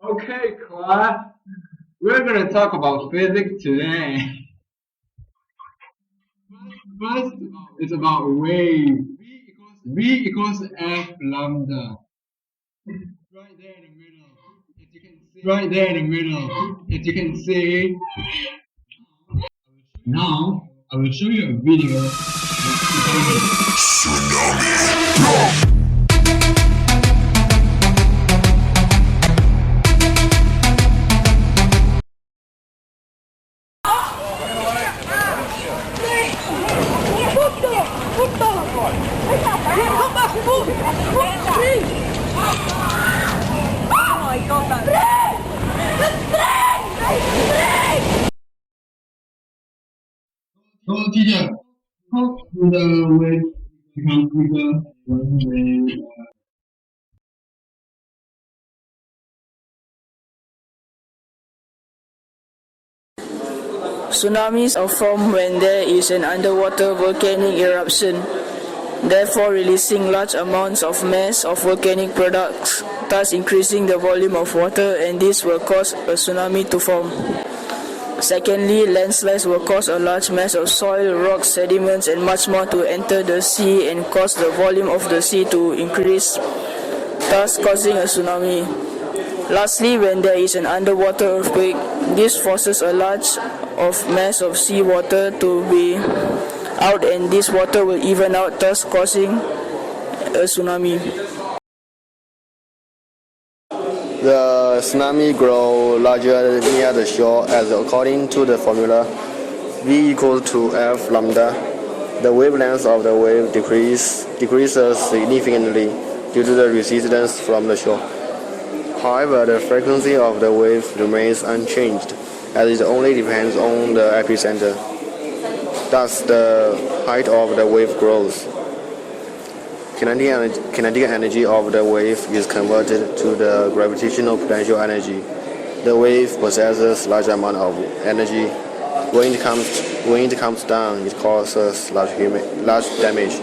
Okay, class. We're gonna talk about physics today. First, it's about wave. V equals F lambda. Right there in the middle. Right there in the middle. As you can see. Now, I will show you a video. So, teacher, how do the wave become bigger when they Tsunamis are formed when there is an underwater volcanic eruption, therefore releasing large amounts of mass of volcanic products, thus increasing the volume of water, and this will cause a tsunami to form. Secondly, landslides will cause a large mass of soil, rocks, sediments, and much more to enter the sea and cause the volume of the sea to increase, thus causing a tsunami. Lastly, when there is an underwater earthquake, this forces a large mass of seawater to be out, and this water will even out, thus causing a tsunami. The tsunami grow larger near the shore as according to the formula V equals to F lambda. The wavelength of the wave decreases significantly due to the resistance from the shore. However, the frequency of the wave remains unchanged as it only depends on the epicenter. Thus, the height of the wave grows. Kinetic energy of the wave is converted to the gravitational potential energy. The wave possesses large amount of energy. When it comes down, it causes large damage.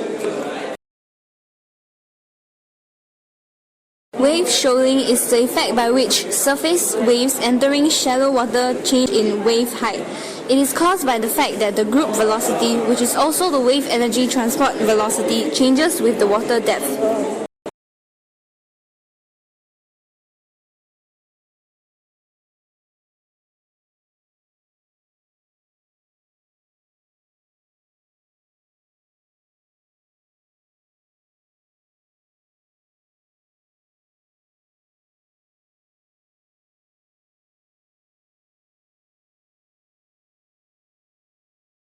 Wave shoaling is the effect by which surface waves entering shallow water change in wave height. It is caused by the fact that the group velocity, which is also the wave energy transport velocity, changes with the water depth.